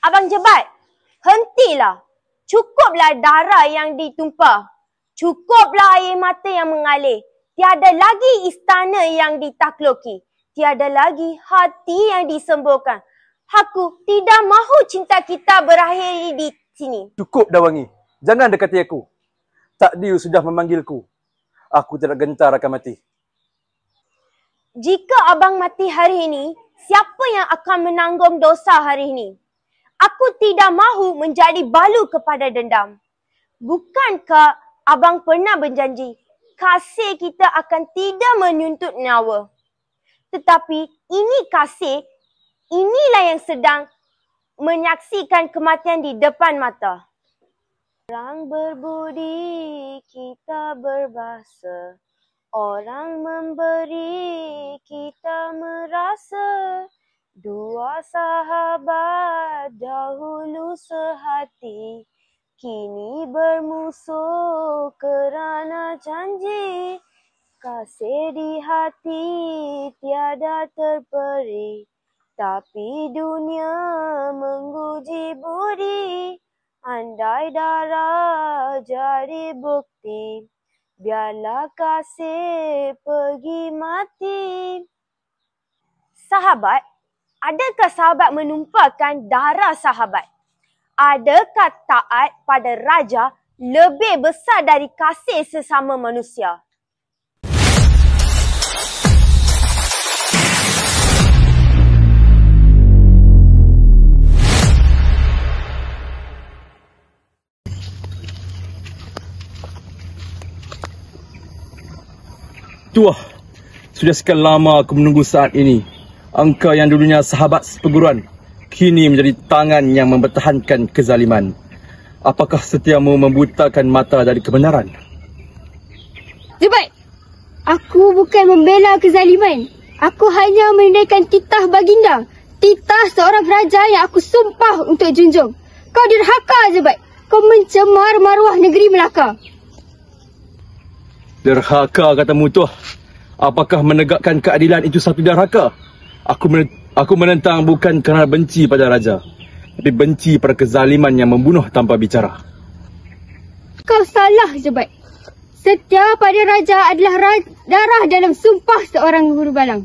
Abang Jebat, hentilah. Cukuplah darah yang ditumpah. Cukuplah air mata yang mengalir. Tiada lagi istana yang ditakluki. Tiada lagi hati yang disembuhkan. Aku tidak mahu cinta kita berakhir di sini. Cukup dah Wangi. Jangan dekati aku. Takdir sudah memanggilku. Aku tidak gentar akan mati. Jika abang mati hari ini, siapa yang akan menanggung dosa hari ini? Aku tidak mahu menjadi balu kepada dendam. Bukankah abang pernah berjanji kasih kita akan tidak menuntut nyawa? Tetapi ini kasih, inilah yang sedang menyaksikan kematian di depan mata. Orang berbudi, kita berbahasa. Orang memberi, kita merasa. Dua sahabat dahulu sehati, kini bermusuh kerana janji. Kasih di hati tiada terperi, tapi dunia menguji budi. Andai darah jadi bukti, biarlah kasih pergi mati. Sahabat, adakah sahabat menumpahkan darah sahabat? Adakah taat pada raja lebih besar dari kasih sesama manusia? Tuah, sudah sekian lama aku menunggu saat ini. Engkau yang dulunya sahabat seperguruan, kini menjadi tangan yang mempertahankan kezaliman. Apakah setiamu membutakan mata dari kebenaran? Jebat, aku bukan membela kezaliman. Aku hanya menunaikan titah baginda. Titah seorang raja yang aku sumpah untuk junjung. Kau derhaka, Jebat. Kau mencemar maruah negeri Melaka. Derhaka katamu Tuah. Apakah menegakkan keadilan itu satu derhaka? Aku menentang bukan kerana benci pada raja, tapi benci pada kezaliman yang membunuh tanpa bicara. Kau salah, Jebat. Setia pada raja adalah darah dalam sumpah seorang guru balang.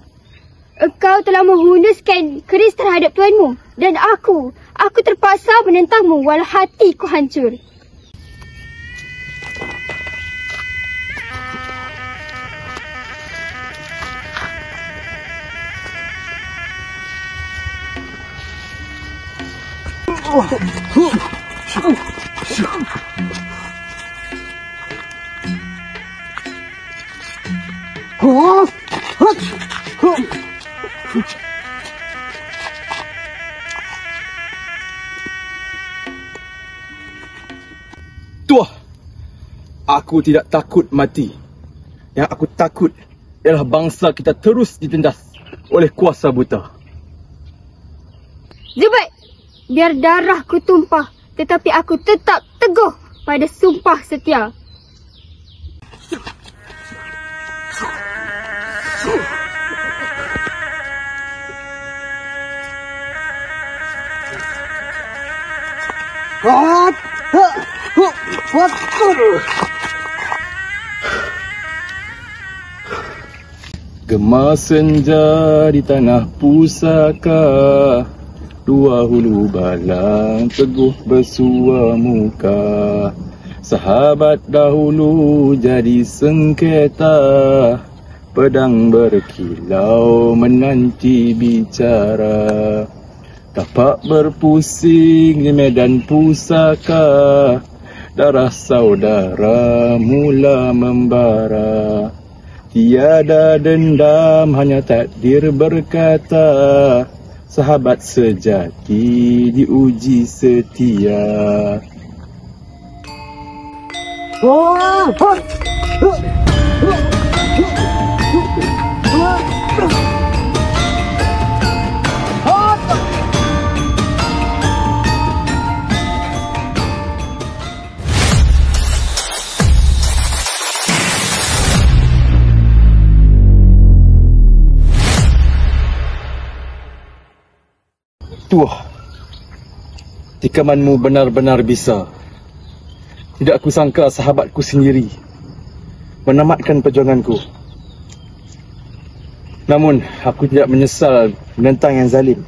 Engkau telah menghunuskan keris terhadap tuanmu. Dan aku terpaksa menentangmu walau hatiku hancur. Tuah, aku tidak takut mati. Yang aku takut ialah bangsa kita terus ditindas oleh kuasa buta. Jebat, biar darahku tumpah, tetapi aku tetap teguh pada sumpah setia. Gemar senja di tanah pusaka, dua hulu balang teguh bersua muka. Sahabat dahulu jadi sengketa, pedang berkilau menanti bicara. Tapak berpusing di medan pusaka, darah saudara mula membara. Tiada dendam, hanya takdir berkata, sahabat sejati diuji setia. Tuah, tikamanmu benar-benar bisa. Tidak aku sangka sahabatku sendiri menamatkan perjuanganku. Namun, aku tidak menyesal menentang yang zalim.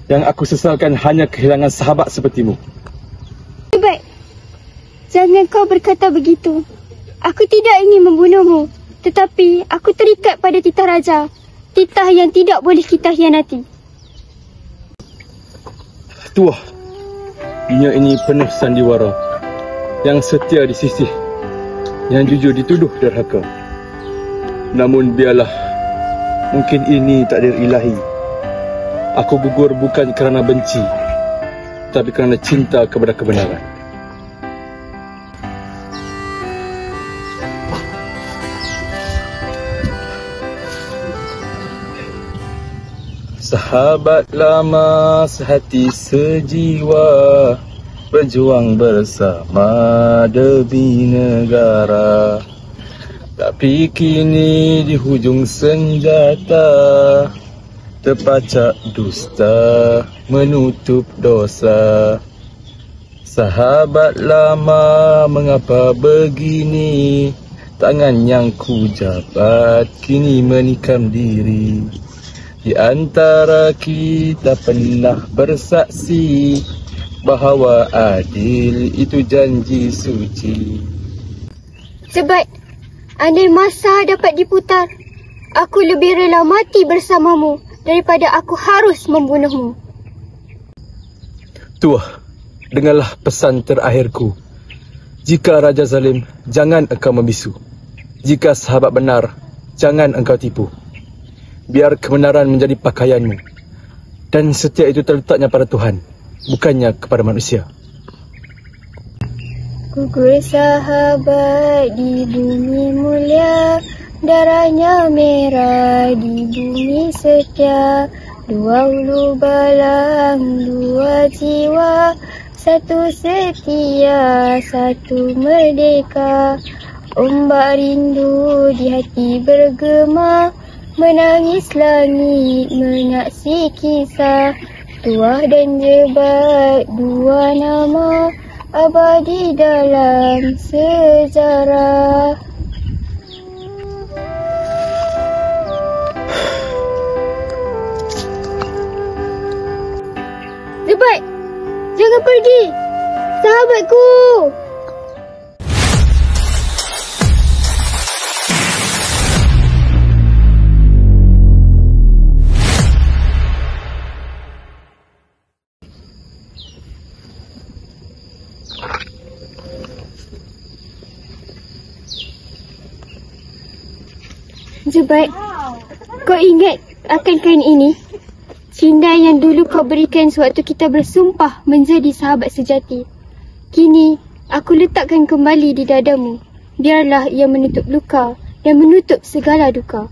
Yang aku sesalkan hanya kehilangan sahabat sepertimu. Baik, jangan kau berkata begitu. Aku tidak ingin membunuhmu, tetapi aku terikat pada titah raja. Titah yang tidak boleh kita hianati. Tuah, dunia ini penuh sandiwara. Yang setia disisih, yang jujur dituduh derhaka. Namun biarlah, mungkin ini takdir ilahi. Aku gugur bukan kerana benci, tapi kerana cinta kepada kebenaran. Sahabat lama sehati sejiwa, berjuang bersama demi negara. Tapi kini di hujung senjata, terpacak dusta menutup dosa. Sahabat lama mengapa begini, tangan yang ku jabat kini menikam diri. Di antara kita pernah bersaksi bahawa adil itu janji suci. Sebab andai masa dapat diputar, aku lebih rela mati bersamamu daripada aku harus membunuhmu. Tuah, dengarlah pesan terakhirku. Jika raja zalim, jangan engkau membisu. Jika sahabat benar, jangan engkau tipu. Biar kebenaran menjadi pakaianmu. Dan setia itu terletaknya pada Tuhan, bukannya kepada manusia. Gugur sahabat di bumi mulia, darahnya merah di bumi setia. Dua ulu balang, dua jiwa, satu setia, satu merdeka. Ombak rindu di hati bergema, menangis langit menaksi kisah. Tuah dan Jebat, dua nama abadi dalam sejarah. Jebat, jangan pergi, sahabatku. Jebat, kau ingat akan kain ini? Cindai yang dulu kau berikan sewaktu kita bersumpah menjadi sahabat sejati. Kini, aku letakkan kembali di dadamu. Biarlah ia menutup luka dan menutup segala duka.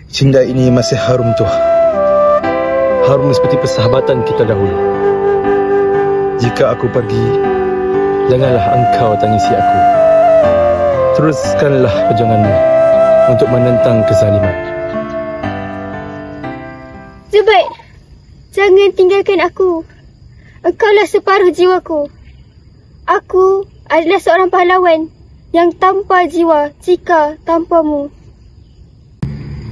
Cindai ini masih harum, Tuah. Harum seperti persahabatan kita dahulu. Jika aku pergi, janganlah engkau tangisi aku. Teruskanlah perjuanganmu untuk menentang kezaliman. Jebat, jangan tinggalkan aku. Engkaulah separuh jiwaku. Aku adalah seorang pahlawan yang tanpa jiwa jika tanpamu.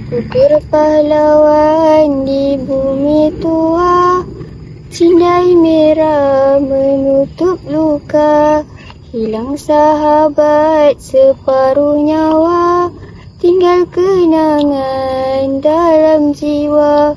Gugur pahlawan di bumi tua, cindai merah menutup luka. Hilang sahabat separuh nyawa, tinggal kenangan dalam jiwa.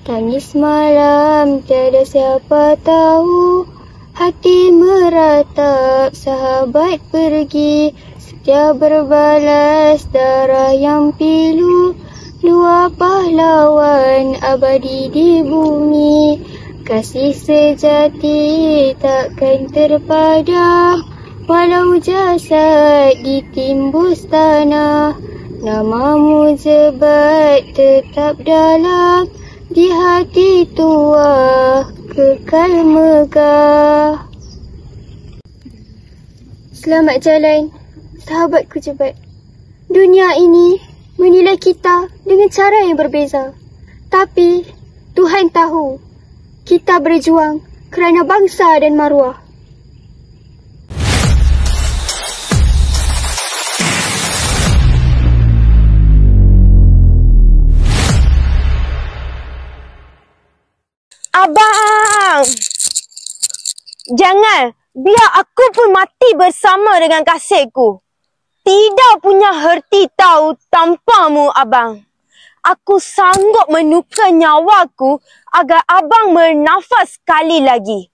Tangis malam tiada siapa tahu, hati meratap sahabat pergi. Setia berbalas darah yang pilu, dua pahlawan abadi di bumi. Kasih sejati takkan terpadam, walau jasad ditimbus tanah. Namamu Jebat tetap dalam di hati Tuah, kekal megah. Selamat jalan, sahabatku Jebat. Dunia ini menilai kita dengan cara yang berbeza. Tapi Tuhan tahu kita berjuang kerana bangsa dan maruah. Abang! Jangan, biar aku pun mati bersama dengan kasihku. Tidak punya herti tahu tanpamu, abang. Aku sanggup menukar nyawaku agar abang bernafas sekali lagi.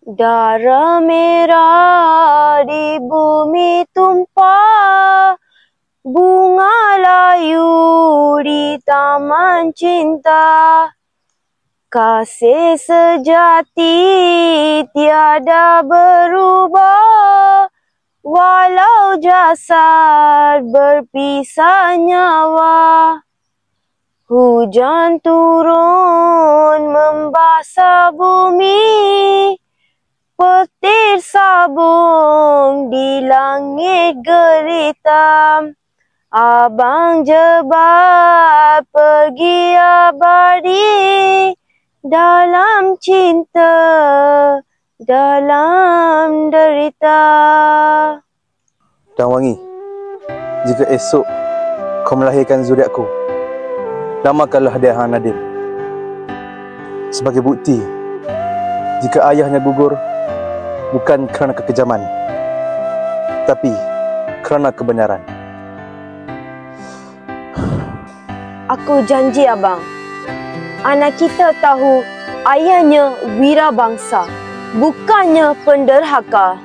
Darah merah di bumi tumpah, bunga layu di taman cinta. Kasih sejati tiada berubah, walau jasad berpisah nyawa. Hujan turun membasah bumi, petir sabung di langit gelita. Abang jebat pergi abadi dalam cinta, dalam derita. Dan Wangi, jika esok kau melahirkan zuriatku, namakanlah dia Hang Nadim. Sebagai bukti, jika ayahnya gugur bukan kerana kekejaman, tapi kerana kebenaran. Aku janji abang, anak kita tahu ayahnya wirabangsa, bukannya penderhaka.